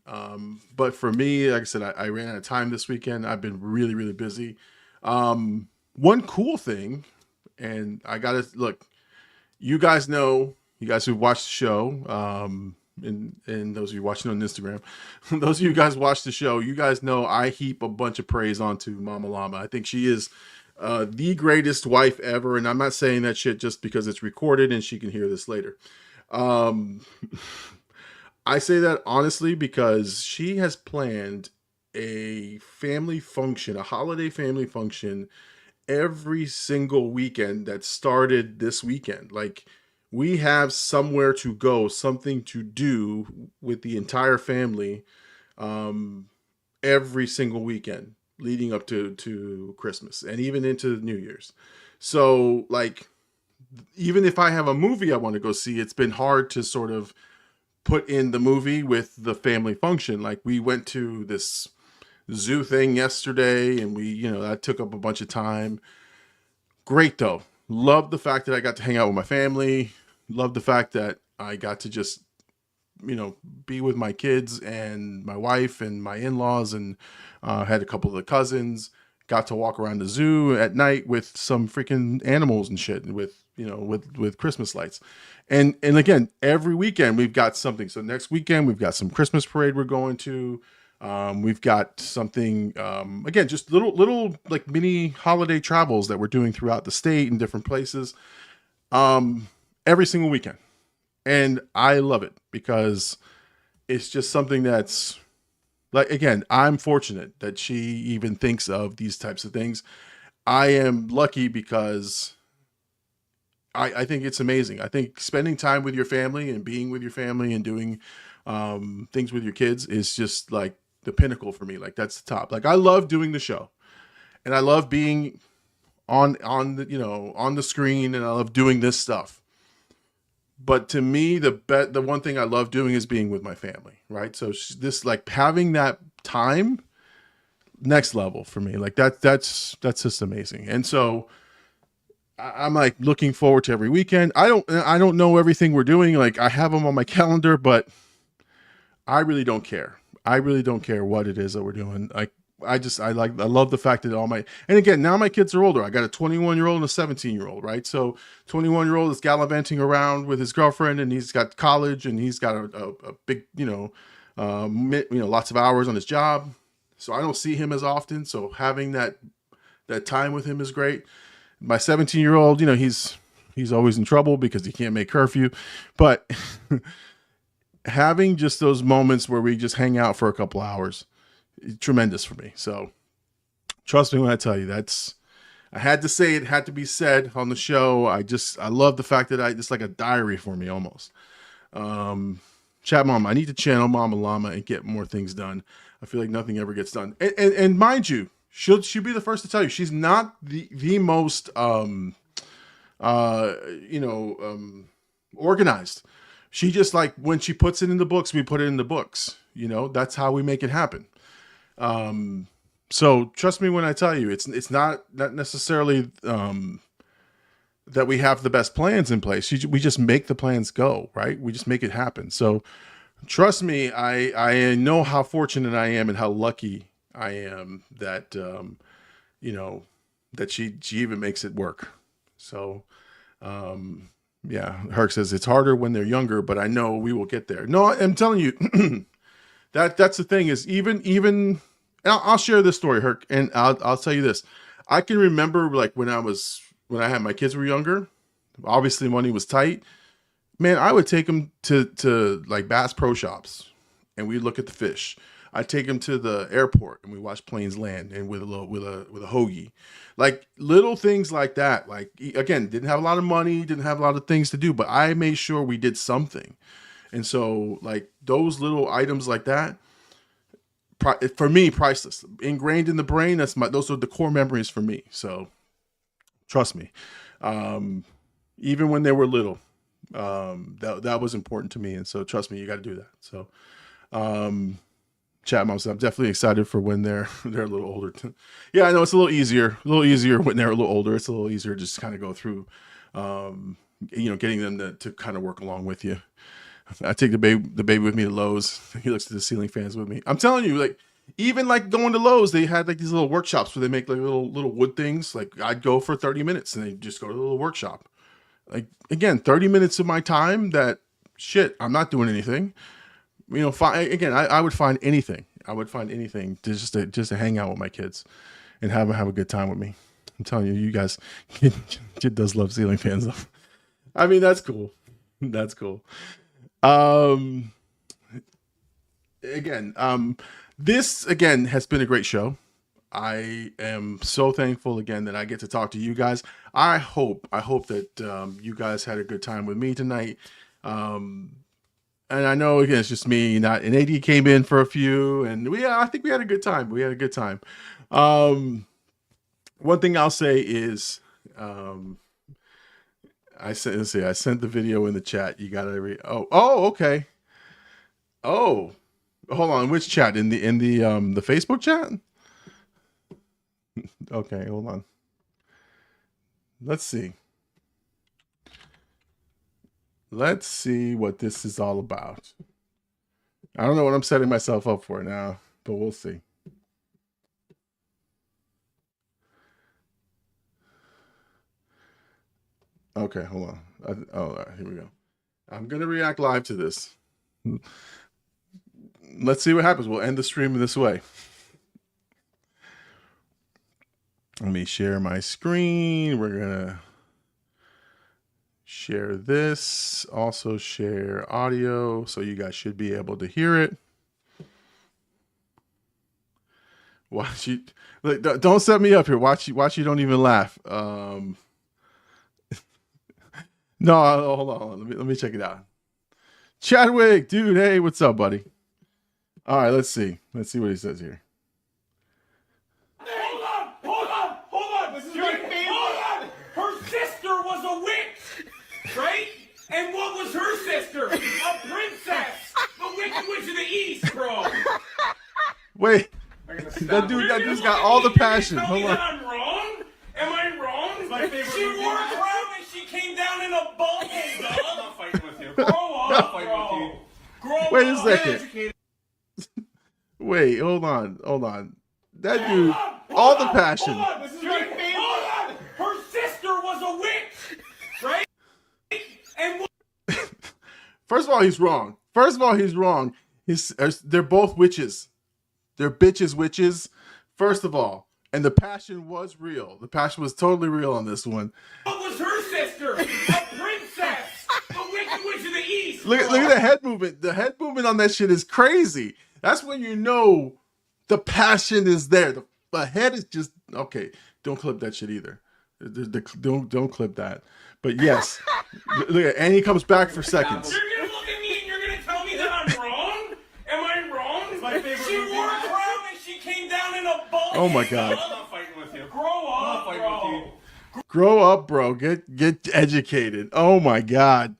But for me, like I said, I ran out of time this weekend. I've been really, really busy. One cool thing, and I got to look, you guys who've watched the show, and those of you watching on Instagram, those of you guys watch the show, you guys know I heap a bunch of praise onto Mama Llama. I think she is the greatest wife ever, and I'm not saying that shit just because it's recorded and she can hear this later. I say that honestly because she has planned a family function, a holiday family function, every single weekend that started this weekend. Like, we have somewhere to go, something to do with the entire family every single weekend leading up to Christmas and even into New Year's. So, like, even if I have a movie I want to go see, it's been hard to sort of put in the movie with the family function. Like, we went to this zoo thing yesterday and that took up a bunch of time. Great though. Love the fact that I got to hang out with my family. Love the fact that I got to just, be with my kids and my wife and my in-laws, and had a couple of the cousins. Got to walk around the zoo at night with some freaking animals and shit, with Christmas lights. And again, every weekend we've got something. So next weekend we've got some Christmas parade we're going to. We've got something, again, just little like mini holiday travels that we're doing throughout the state and different places, every single weekend. And I love it because it's just something that's like, again, I'm fortunate that she even thinks of these types of things. I am lucky because I think it's amazing. I think spending time with your family and being with your family and doing, things with your kids is just like the pinnacle for me. Like, that's the top. Like, I love doing the show and I love being on the screen, and I love doing this stuff. But to me, the one thing I love doing is being with my family, right? So this, like, having that time, next level for me. Like, that's just amazing. And so I'm like looking forward to every weekend. I don't know everything we're doing. Like, I have them on my calendar, but I really don't care. I really don't care what it is that we're doing. Like, I love the fact that and again, now my kids are older. I got a 21-year-old and a 17-year-old, right? So 21-year-old is gallivanting around with his girlfriend, and he's got college, and he's got a big, lots of hours on his job. So I don't see him as often. So having that time with him is great. My 17-year-old, he's always in trouble because he can't make curfew, but having just those moments where we just hang out for a couple hours, tremendous for me. So trust me when I tell you, I had to say it, had to be said on the show. I love the fact that it's like a diary for me almost. Chat Mom, I need to channel Mama Llama and get more things done. I feel like nothing ever gets done. And mind you, she'll be the first to tell you, she's not the most, organized. She just, like, when she puts it in the books, we put it in the books. That's how we make it happen. So trust me when I tell you, it's not necessarily that we have the best plans in place. We just make the plans go, right? We just make it happen. So trust me, I know how fortunate I am and how lucky I am that that she even makes it work. So yeah, Herc says it's harder when they're younger, but I know we will get there. No, I'm telling you, that's the thing is even I'll share this story, Herc, and I'll tell you this. I can remember, like, when I had my kids were younger, obviously money was tight. Man, I would take them to like Bass Pro Shops, and we'd look at the fish. I'd take them to the airport, and we watch planes land, and with a hoagie, like little things like that. Like, again, didn't have a lot of money, didn't have a lot of things to do, but I made sure we did something. And so, like, those little items like that, for me, priceless, ingrained in the brain. Those are the core memories for me. So Trust me. Even when they were little, that was important to me. And so trust me, you got to do that. So, chat moms, I'm definitely excited for when they're a little older. Yeah, I know it's a little easier when they're a little older. It's a little easier to just kind of go through, getting them to kind of work along with you. I take the baby with me to Lowe's. He looks at the ceiling fans with me. I'm telling you, like, even like going to Lowe's, they had like these little workshops where they make like little wood things. Like I'd go for 30 minutes and they just go to the little workshop. Like, again, 30 minutes of my time that shit, I'm not doing anything. I would find anything. I would find anything to just to hang out with my kids and have a good time with me. I'm telling you guys, kid does love ceiling fans though. I mean, that's cool. That's cool. This again has been a great show. I am so thankful again that I get to talk to you guys. I hope that you guys had a good time with me tonight. And I know again it's just me, and AD came in for a few, and I think we had a good time. One thing I'll say is, I sent the video in the chat. You gotta okay. Oh, hold on. Which chat? In the Facebook chat? Okay, hold on. Let's see. Let's see what this is all about. I don't know what I'm setting myself up for now, but we'll see. Okay, hold on. All right, here we go. I'm going to react live to this. Let's see what happens. We'll end the stream this way. Let me share my screen. We're going to share this. Also share audio, so you guys should be able to hear it. Watch you. Look, don't set me up here. Watch you don't even laugh. No, hold on. Let me check it out. Chadwick, dude, hey, what's up, buddy? All right, let's see. Let's see what he says here. Hold on. This is my favorite. Hold on. Her sister was a witch, right? And what was her sister? A princess. The Wicked Witch of the East, bro. Wait. That dude's got all the passion. Hold on. I'm wrong? Am I wrong? It's my favorite She movie. wore a crown and she came down in a bubble, dog. I'm not fighting with you. Grow up, bro. Wait a second. Wait, hold on. That dude, all the passion. Hold on. This is my favorite. Hold on. Her sister was a witch, right? And First of all, he's wrong. They're both witches. They're bitches witches. First of all, and the passion was real. The passion was totally real on this one. what was her sister? A princess. The Wicked Witch of the East. Look at the head movement. The head movement on that shit is crazy. That's when you know the passion is there. The head is just okay. Don't clip that shit either. Don't clip that. But yes, look at, and he comes back for seconds. You're gonna look at me and you're gonna tell me that I'm wrong? Am I wrong? It's my favorite She movie. wore a crown and she came down in a ball. Oh my God. I'm not fighting with you. Grow I'm not up, fighting bro. with you. Grow up, bro. Get educated. Oh my God.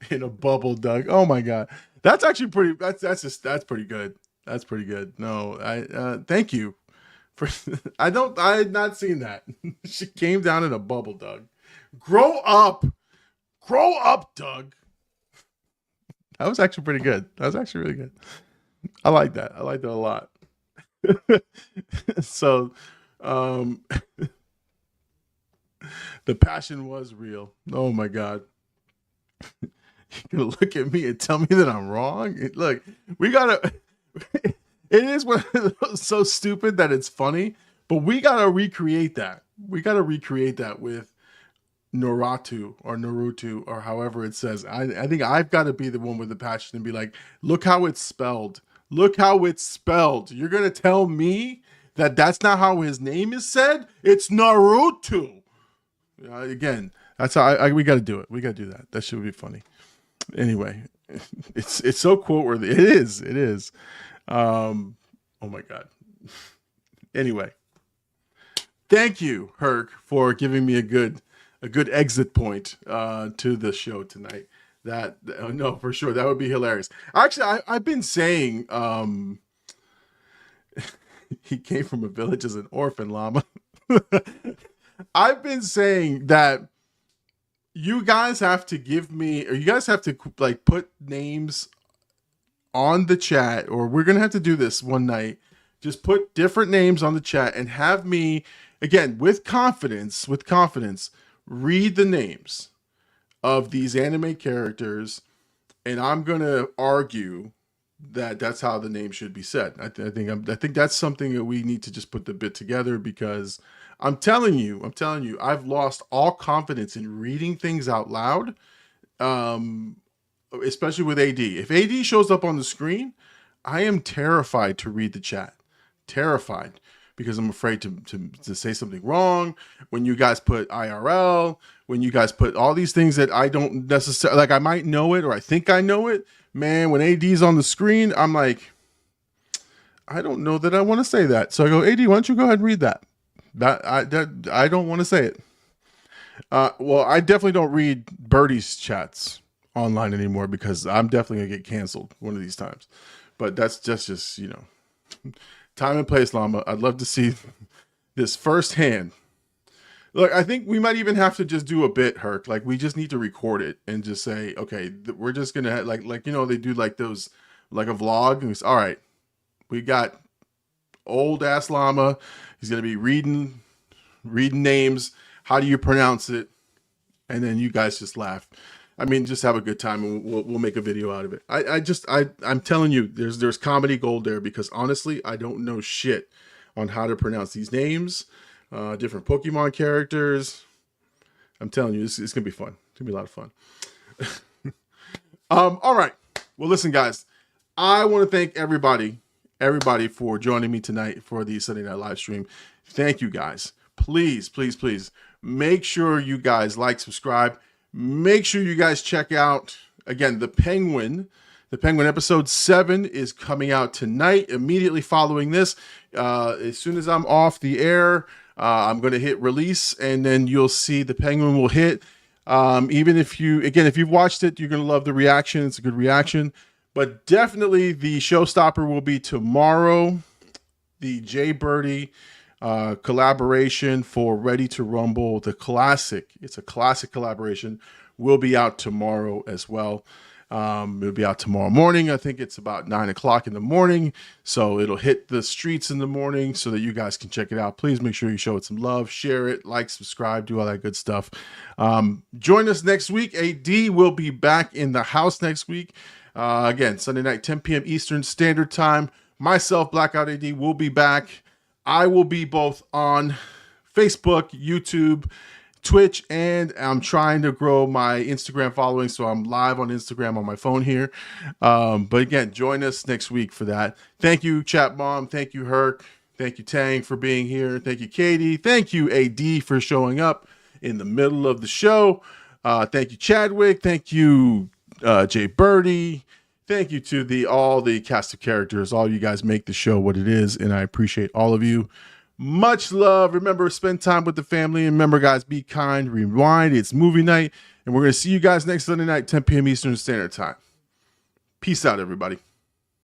In a bubble, Doug. Oh my God. That's actually pretty. That's pretty good. That's pretty good. No, thank you for. I had not seen that. She came down in a bubble, Doug. Grow up, Doug. That was actually pretty good. That was actually really good. I like that. I like that a lot. So, the passion was real. Oh my God. You're gonna look at me and tell me that I'm wrong? Look, we gotta. It is so stupid that it's funny, but we gotta recreate that. We gotta recreate that with Naruto or however it says. I think I've got to be the one with the passion and be like, look how it's spelled. Look how it's spelled. You're gonna tell me that that's not how his name is said? It's Naruto. Again, that's how we got to do it. We got to do that. That should be funny. Anyway, it's so quote worthy. It is. Oh my God. Anyway, thank you, Herc, for giving me a good exit point to the show tonight. That no, for sure, that would be hilarious. Actually, I've been saying he came from a village as an orphan llama. I've been saying that you guys have to give me, or you guys have to like put names on the chat, or we're gonna have to do this one night. Just put different names on the chat and have me, again, with confidence, read the names of these anime characters, and I'm gonna argue that that's how the name should be said. I think that's something that we need to just put the bit together, because I'm telling you, I've lost all confidence in reading things out loud, especially with AD. If AD shows up on the screen, I am terrified to read the chat. Terrified, because I'm afraid to say something wrong. When you guys put IRL, when you guys put all these things that I don't necessarily, like I might know it or I think I know it, man, when AD's on the screen, I'm like, I don't know that I want to say that. So I go, AD, why don't you go ahead and read that? I don't want to say it. Well, I definitely don't read Birdie's chats online anymore, because I'm definitely gonna get canceled one of these times. But that's just you know, time and place, Llama. I'd love to see this firsthand. Look, I think we might even have to just do a bit, Herc. Like, we just need to record it and just say, okay, we're just gonna like you know, they do like those, like a vlog, and it's all right. We got old ass Llama. He's gonna be reading names. How do you pronounce it? And then you guys just laugh. I mean, just have a good time, and we'll make a video out of it. I'm telling you, there's comedy gold there, because honestly, I don't know shit on how to pronounce these names, different Pokemon characters. I'm telling you, it's gonna be fun. It's gonna be a lot of fun. All right. Well, listen, guys, I want to thank everybody for joining me tonight for the Sunday night live stream. Thank you, guys. Please, please, please make sure you guys like, subscribe. Make sure you guys check out, again, The Penguin. The Penguin episode 7 is coming out tonight, immediately following this. As soon as I'm off the air, I'm going to hit release, and then you'll see The Penguin will hit. Even if you've watched it, you're going to love the reaction. It's a good reaction. But definitely the showstopper will be tomorrow. The Jay Birdie collaboration for Ready to Rumble, the classic. It's a classic collaboration. Will be out tomorrow as well. It'll be out tomorrow morning. I think it's about 9 o'clock in the morning. So it'll hit the streets in the morning so that you guys can check it out. Please make sure you show it some love, share it, like, subscribe, do all that good stuff. Join us next week. AD will be back in the house next week. Again, Sunday night, 10 p.m. Eastern Standard Time. Myself, Blackout AD, will be back. I will be both on Facebook, YouTube, Twitch, and I'm trying to grow my Instagram following, so I'm live on Instagram on my phone here. But again, join us next week for that. Thank you, Chat Mom. Thank you, Herc. Thank you, Tang, for being here. Thank you, Katie. Thank you, AD, for showing up in the middle of the show. Thank you, Chadwick. Thank you, Jay Birdie. Thank you to all the cast of characters. All you guys make the show what it is, and I appreciate all of you. Much love. Remember, spend time with the family. And remember, guys, be kind. Rewind. It's movie night, and we're going to see you guys next Sunday night, 10 p.m. Eastern Standard Time. Peace out, everybody.